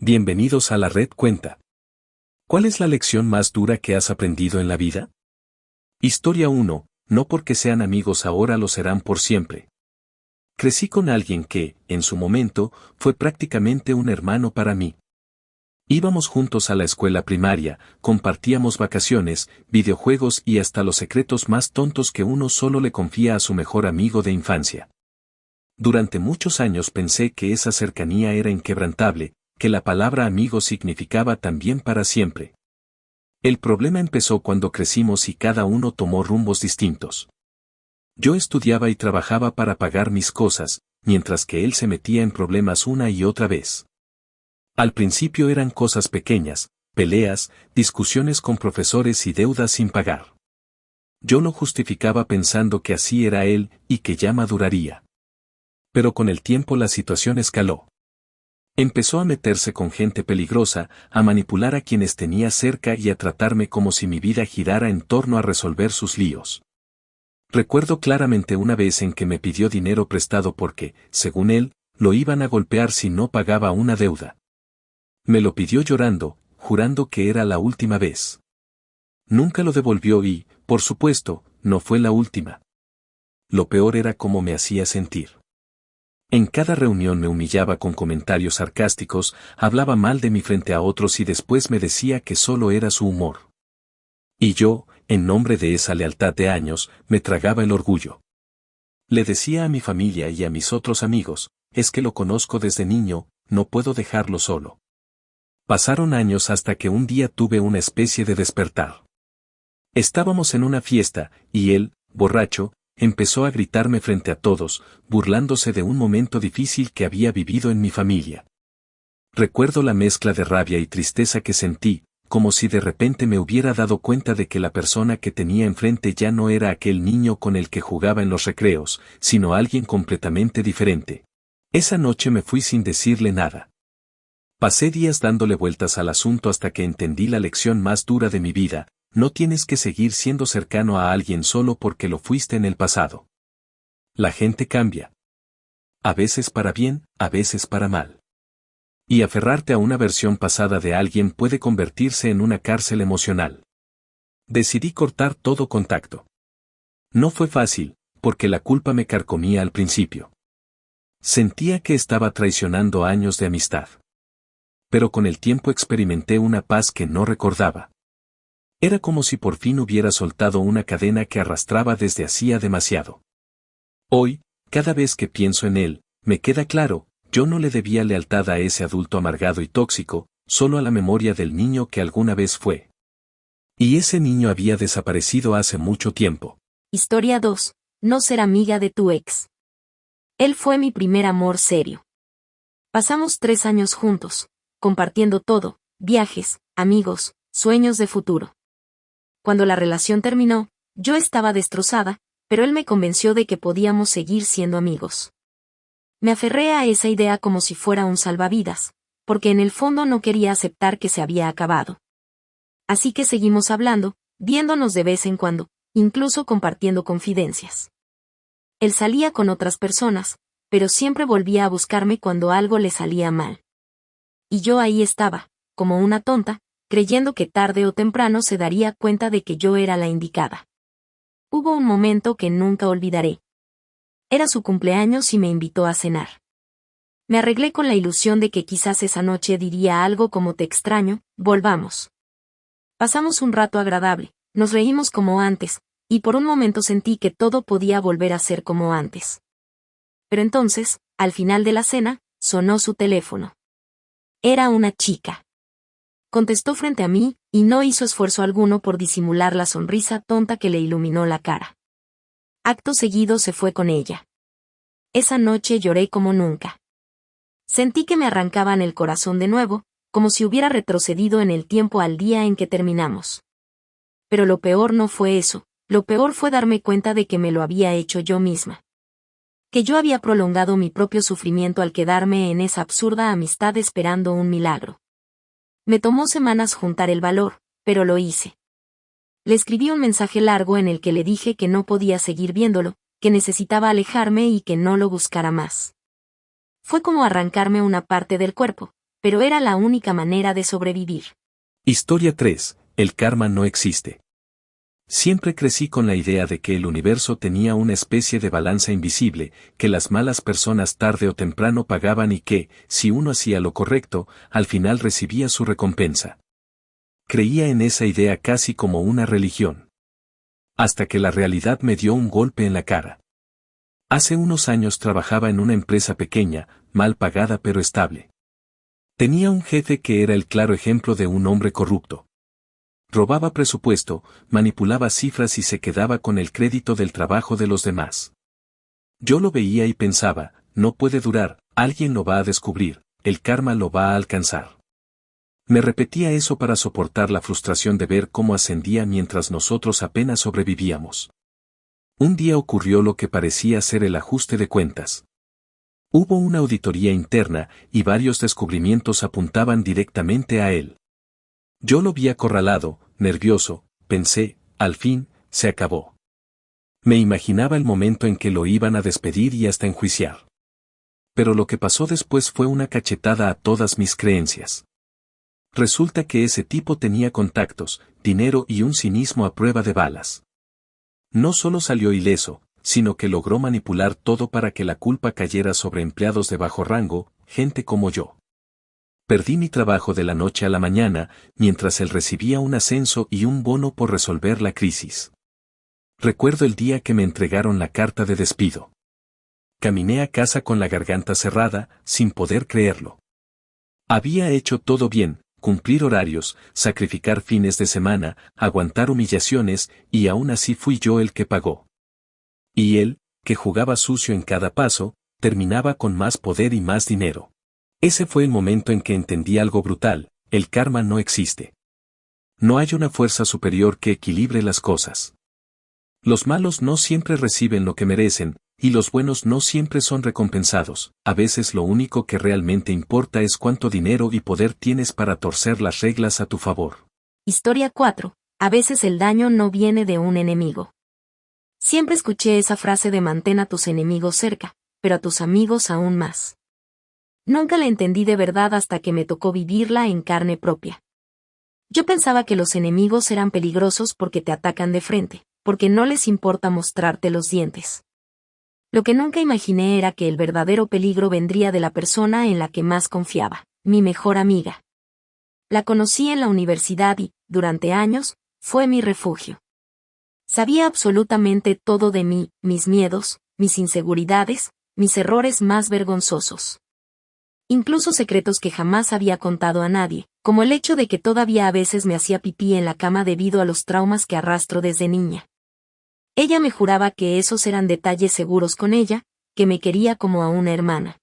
Bienvenidos a la Red Cuenta. ¿Cuál es la lección más dura que has aprendido en la vida? Historia 1. No porque sean amigos ahora lo serán por siempre. Crecí con alguien que, en su momento, fue prácticamente un hermano para mí. Íbamos juntos a la escuela primaria, compartíamos vacaciones, videojuegos y hasta los secretos más tontos que uno solo le confía a su mejor amigo de infancia. Durante muchos años pensé que esa cercanía era inquebrantable, que la palabra amigo significaba también para siempre. El problema empezó cuando crecimos y cada uno tomó rumbos distintos. Yo estudiaba y trabajaba para pagar mis cosas, mientras que él se metía en problemas una y otra vez. Al principio eran cosas pequeñas, peleas, discusiones con profesores y deudas sin pagar. Yo lo justificaba pensando que así era él y que ya maduraría. Pero con el tiempo la situación escaló. Empezó a meterse con gente peligrosa, a manipular a quienes tenía cerca y a tratarme como si mi vida girara en torno a resolver sus líos. Recuerdo claramente una vez en que me pidió dinero prestado porque, según él, lo iban a golpear si no pagaba una deuda. Me lo pidió llorando, jurando que era la última vez. Nunca lo devolvió y, por supuesto, no fue la última. Lo peor era cómo me hacía sentir. En cada reunión me humillaba con comentarios sarcásticos, hablaba mal de mí frente a otros y después me decía que solo era su humor. Y yo, en nombre de esa lealtad de años, me tragaba el orgullo. Le decía a mi familia y a mis otros amigos, es que lo conozco desde niño, no puedo dejarlo solo. Pasaron años hasta que un día tuve una especie de despertar. Estábamos en una fiesta, y él, borracho, empezó a gritarme frente a todos, burlándose de un momento difícil que había vivido en mi familia. Recuerdo la mezcla de rabia y tristeza que sentí, como si de repente me hubiera dado cuenta de que la persona que tenía enfrente ya no era aquel niño con el que jugaba en los recreos, sino alguien completamente diferente. Esa noche me fui sin decirle nada. Pasé días dándole vueltas al asunto hasta que entendí la lección más dura de mi vida. No tienes que seguir siendo cercano a alguien solo porque lo fuiste en el pasado. La gente cambia. A veces para bien, a veces para mal. Y aferrarte a una versión pasada de alguien puede convertirse en una cárcel emocional. Decidí cortar todo contacto. No fue fácil, porque la culpa me carcomía al principio. Sentía que estaba traicionando años de amistad. Pero con el tiempo experimenté una paz que no recordaba. Era como si por fin hubiera soltado una cadena que arrastraba desde hacía demasiado. Hoy, cada vez que pienso en él, me queda claro, yo no le debía lealtad a ese adulto amargado y tóxico, solo a la memoria del niño que alguna vez fue. Y ese niño había desaparecido hace mucho tiempo. Historia 2. No ser amiga de tu ex. Él fue mi primer amor serio. Pasamos 3 años juntos, compartiendo todo, viajes, amigos, sueños de futuro. Cuando la relación terminó, yo estaba destrozada, pero él me convenció de que podíamos seguir siendo amigos. Me aferré a esa idea como si fuera un salvavidas, porque en el fondo no quería aceptar que se había acabado. Así que seguimos hablando, viéndonos de vez en cuando, incluso compartiendo confidencias. Él salía con otras personas, pero siempre volvía a buscarme cuando algo le salía mal. Y yo ahí estaba, como una tonta, creyendo que tarde o temprano se daría cuenta de que yo era la indicada. Hubo un momento que nunca olvidaré. Era su cumpleaños y me invitó a cenar. Me arreglé con la ilusión de que quizás esa noche diría algo como te extraño, volvamos. Pasamos un rato agradable, nos reímos como antes, y por un momento sentí que todo podía volver a ser como antes. Pero entonces, al final de la cena, sonó su teléfono. Era una chica. Contestó frente a mí, y no hizo esfuerzo alguno por disimular la sonrisa tonta que le iluminó la cara. Acto seguido se fue con ella. Esa noche lloré como nunca. Sentí que me arrancaban el corazón de nuevo, como si hubiera retrocedido en el tiempo al día en que terminamos. Pero lo peor no fue eso, lo peor fue darme cuenta de que me lo había hecho yo misma. Que yo había prolongado mi propio sufrimiento al quedarme en esa absurda amistad esperando un milagro. Me tomó semanas juntar el valor, pero lo hice. Le escribí un mensaje largo en el que le dije que no podía seguir viéndolo, que necesitaba alejarme y que no lo buscara más. Fue como arrancarme una parte del cuerpo, pero era la única manera de sobrevivir. Historia 3. El karma no existe. Siempre crecí con la idea de que el universo tenía una especie de balanza invisible, que las malas personas tarde o temprano pagaban y que, si uno hacía lo correcto, al final recibía su recompensa. Creía en esa idea casi como una religión. Hasta que la realidad me dio un golpe en la cara. Hace unos años trabajaba en una empresa pequeña, mal pagada pero estable. Tenía un jefe que era el claro ejemplo de un hombre corrupto. Robaba presupuesto, manipulaba cifras y se quedaba con el crédito del trabajo de los demás. Yo lo veía y pensaba, no puede durar, alguien lo va a descubrir, el karma lo va a alcanzar. Me repetía eso para soportar la frustración de ver cómo ascendía mientras nosotros apenas sobrevivíamos. Un día ocurrió lo que parecía ser el ajuste de cuentas. Hubo una auditoría interna y varios descubrimientos apuntaban directamente a él. Yo lo vi acorralado, nervioso, pensé, al fin, se acabó. Me imaginaba el momento en que lo iban a despedir y hasta enjuiciar. Pero lo que pasó después fue una cachetada a todas mis creencias. Resulta que ese tipo tenía contactos, dinero y un cinismo a prueba de balas. No solo salió ileso, sino que logró manipular todo para que la culpa cayera sobre empleados de bajo rango, gente como yo. Perdí mi trabajo de la noche a la mañana, mientras él recibía un ascenso y un bono por resolver la crisis. Recuerdo el día que me entregaron la carta de despido. Caminé a casa con la garganta cerrada, sin poder creerlo. Había hecho todo bien, cumplir horarios, sacrificar fines de semana, aguantar humillaciones, y aún así fui yo el que pagó. Y él, que jugaba sucio en cada paso, terminaba con más poder y más dinero. Ese fue el momento en que entendí algo brutal, el karma no existe. No hay una fuerza superior que equilibre las cosas. Los malos no siempre reciben lo que merecen, y los buenos no siempre son recompensados. A veces lo único que realmente importa es cuánto dinero y poder tienes para torcer las reglas a tu favor. Historia 4. A veces el daño no viene de un enemigo. Siempre escuché esa frase de mantén a tus enemigos cerca, pero a tus amigos aún más. Nunca la entendí de verdad hasta que me tocó vivirla en carne propia. Yo pensaba que los enemigos eran peligrosos porque te atacan de frente, porque no les importa mostrarte los dientes. Lo que nunca imaginé era que el verdadero peligro vendría de la persona en la que más confiaba, mi mejor amiga. La conocí en la universidad y, durante años, fue mi refugio. Sabía absolutamente todo de mí, mis miedos, mis inseguridades, mis errores más vergonzosos. Incluso secretos que jamás había contado a nadie, como el hecho de que todavía a veces me hacía pipí en la cama debido a los traumas que arrastro desde niña. Ella me juraba que esos eran detalles seguros con ella, que me quería como a una hermana.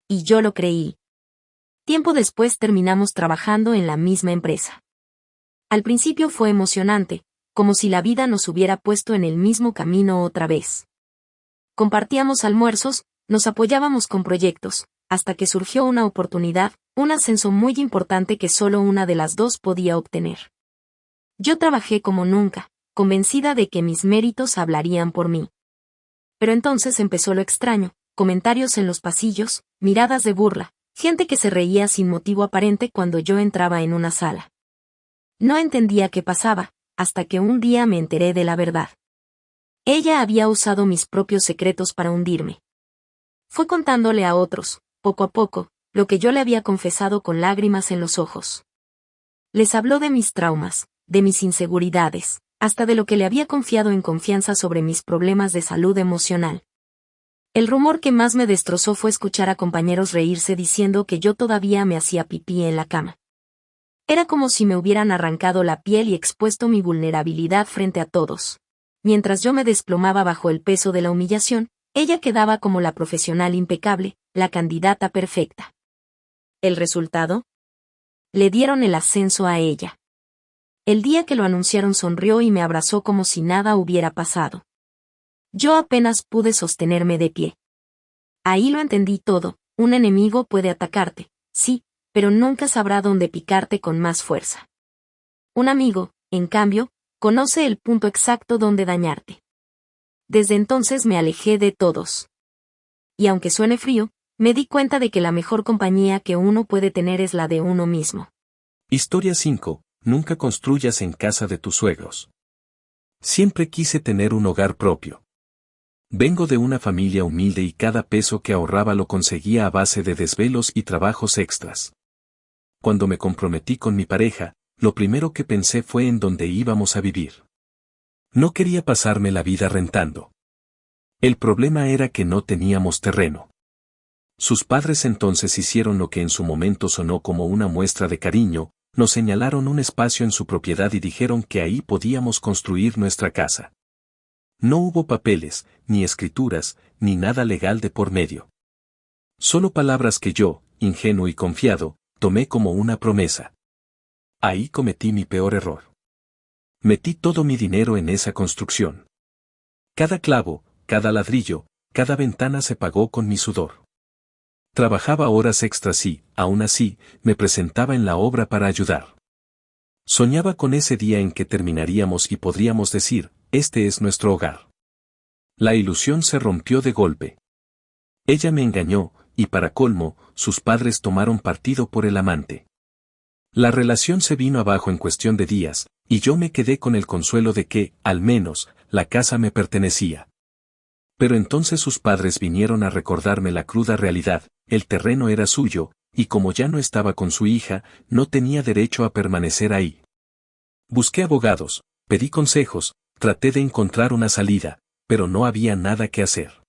Y yo lo creí. Tiempo después terminamos trabajando en la misma empresa. Al principio fue emocionante, como si la vida nos hubiera puesto en el mismo camino otra vez. Compartíamos almuerzos, nos apoyábamos con proyectos, hasta que surgió una oportunidad, un ascenso muy importante que solo una de las dos podía obtener. Yo trabajé como nunca, convencida de que mis méritos hablarían por mí. Pero entonces empezó lo extraño, comentarios en los pasillos, miradas de burla, gente que se reía sin motivo aparente cuando yo entraba en una sala. No entendía qué pasaba, hasta que un día me enteré de la verdad. Ella había usado mis propios secretos para hundirme. Fue contándole a otros, poco a poco, lo que yo le había confesado con lágrimas en los ojos. Les habló de mis traumas, de mis inseguridades, hasta de lo que le había confiado en confianza sobre mis problemas de salud emocional. El rumor que más me destrozó fue escuchar a compañeros reírse diciendo que yo todavía me hacía pipí en la cama. Era como si me hubieran arrancado la piel y expuesto mi vulnerabilidad frente a todos. Mientras yo me desplomaba bajo el peso de la humillación, ella quedaba como la profesional impecable, la candidata perfecta. ¿El resultado? Le dieron el ascenso a ella. El día que lo anunciaron sonrió y me abrazó como si nada hubiera pasado. Yo apenas pude sostenerme de pie. Ahí lo entendí todo, un enemigo puede atacarte, sí, pero nunca sabrá dónde picarte con más fuerza. Un amigo, en cambio, conoce el punto exacto donde dañarte. Desde entonces me alejé de todos. Y aunque suene frío, Me di cuenta de que la mejor compañía que uno puede tener es la de uno mismo. Historia 5. Nunca construyas en casa de tus suegros. Siempre quise tener un hogar propio. Vengo de una familia humilde y cada peso que ahorraba lo conseguía a base de desvelos y trabajos extras. Cuando me comprometí con mi pareja, lo primero que pensé fue en dónde íbamos a vivir. No quería pasarme la vida rentando. El problema era que no teníamos terreno. Sus padres entonces hicieron lo que en su momento sonó como una muestra de cariño, nos señalaron un espacio en su propiedad y dijeron que ahí podíamos construir nuestra casa. No hubo papeles, ni escrituras, ni nada legal de por medio. Solo palabras que yo, ingenuo y confiado, tomé como una promesa. Ahí cometí mi peor error. Metí todo mi dinero en esa construcción. Cada clavo, cada ladrillo, cada ventana se pagó con mi sudor. Trabajaba horas extras y, aún así, me presentaba en la obra para ayudar. Soñaba con ese día en que terminaríamos y podríamos decir, este es nuestro hogar. La ilusión se rompió de golpe. Ella me engañó, y para colmo, sus padres tomaron partido por el amante. La relación se vino abajo en cuestión de días, y yo me quedé con el consuelo de que, al menos, la casa me pertenecía. Pero entonces sus padres vinieron a recordarme la cruda realidad, el terreno era suyo, y como ya no estaba con su hija, no tenía derecho a permanecer ahí. Busqué abogados, pedí consejos, traté de encontrar una salida, pero no había nada que hacer.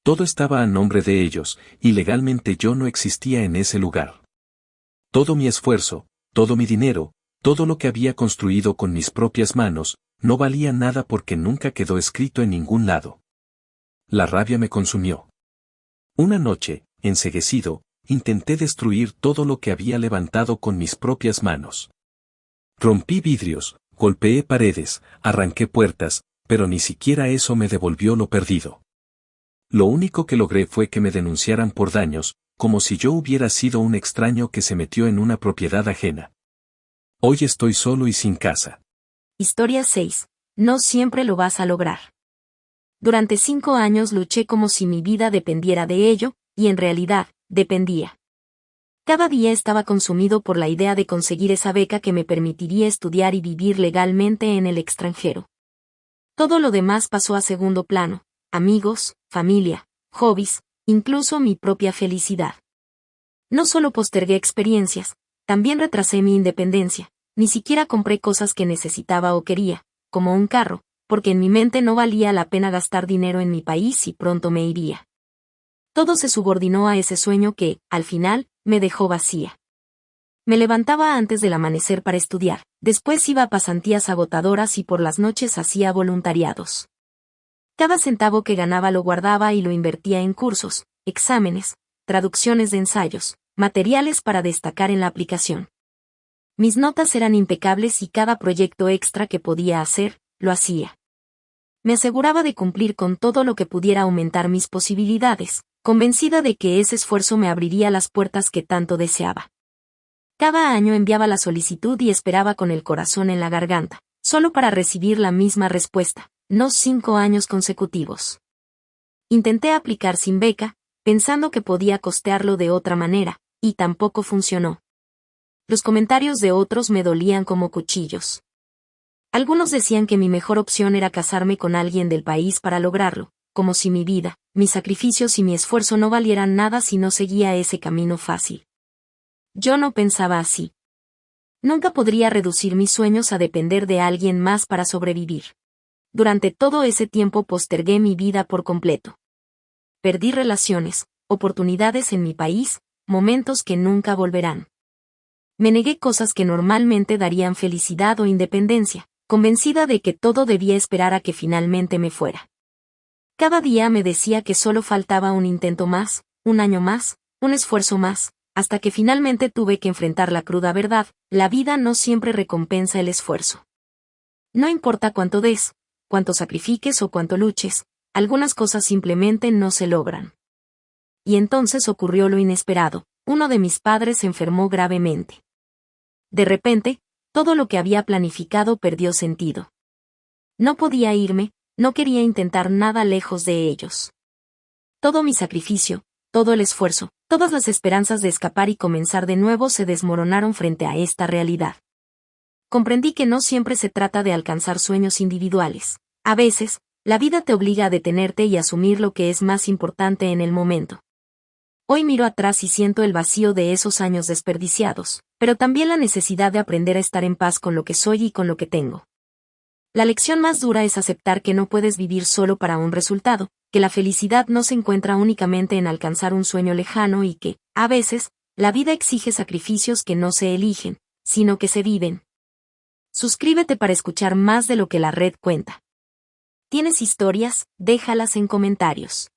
Todo estaba a nombre de ellos, y legalmente yo no existía en ese lugar. Todo mi esfuerzo, todo mi dinero, todo lo que había construido con mis propias manos, no valía nada porque nunca quedó escrito en ningún lado. La rabia me consumió. Una noche, enceguecido, intenté destruir todo lo que había levantado con mis propias manos. Rompí vidrios, golpeé paredes, arranqué puertas, pero ni siquiera eso me devolvió lo perdido. Lo único que logré fue que me denunciaran por daños, como si yo hubiera sido un extraño que se metió en una propiedad ajena. Hoy estoy solo y sin casa. Historia 6. No siempre lo vas a lograr. Durante 5 años luché como si mi vida dependiera de ello, y en realidad, dependía. Cada día estaba consumido por la idea de conseguir esa beca que me permitiría estudiar y vivir legalmente en el extranjero. Todo lo demás pasó a segundo plano, amigos, familia, hobbies, incluso mi propia felicidad. No solo postergué experiencias, también retrasé mi independencia, ni siquiera compré cosas que necesitaba o quería, como un carro, porque en mi mente no valía la pena gastar dinero en mi país y pronto me iría. Todo se subordinó a ese sueño que, al final, me dejó vacía. Me levantaba antes del amanecer para estudiar, después iba a pasantías agotadoras y por las noches hacía voluntariados. Cada centavo que ganaba lo guardaba y lo invertía en cursos, exámenes, traducciones de ensayos, materiales para destacar en la aplicación. Mis notas eran impecables y cada proyecto extra que podía hacer, lo hacía. Me aseguraba de cumplir con todo lo que pudiera aumentar mis posibilidades, convencida de que ese esfuerzo me abriría las puertas que tanto deseaba. Cada año enviaba la solicitud y esperaba con el corazón en la garganta, solo para recibir la misma respuesta, no 5 años consecutivos. Intenté aplicar sin beca, pensando que podía costearlo de otra manera, y tampoco funcionó. Los comentarios de otros me dolían como cuchillos. Algunos decían que mi mejor opción era casarme con alguien del país para lograrlo, como si mi vida, mis sacrificios y mi esfuerzo no valieran nada si no seguía ese camino fácil. Yo no pensaba así. Nunca podría reducir mis sueños a depender de alguien más para sobrevivir. Durante todo ese tiempo postergué mi vida por completo. Perdí relaciones, oportunidades en mi país, momentos que nunca volverán. Me negué cosas que normalmente darían felicidad o independencia, convencida de que todo debía esperar a que finalmente me fuera. Cada día me decía que solo faltaba un intento más, un año más, un esfuerzo más, hasta que finalmente tuve que enfrentar la cruda verdad, la vida no siempre recompensa el esfuerzo. No importa cuánto des, cuánto sacrifiques o cuánto luches, algunas cosas simplemente no se logran. Y entonces ocurrió lo inesperado, uno de mis padres se enfermó gravemente. De repente, todo lo que había planificado perdió sentido. No podía irme, no quería intentar nada lejos de ellos. Todo mi sacrificio, todo el esfuerzo, todas las esperanzas de escapar y comenzar de nuevo se desmoronaron frente a esta realidad. Comprendí que no siempre se trata de alcanzar sueños individuales. A veces, la vida te obliga a detenerte y asumir lo que es más importante en el momento. Hoy miro atrás y siento el vacío de esos años desperdiciados, pero también la necesidad de aprender a estar en paz con lo que soy y con lo que tengo. La lección más dura es aceptar que no puedes vivir solo para un resultado, que la felicidad no se encuentra únicamente en alcanzar un sueño lejano y que, a veces, la vida exige sacrificios que no se eligen, sino que se viven. Suscríbete para escuchar más de lo que la red cuenta. ¿Tienes historias? Déjalas en comentarios.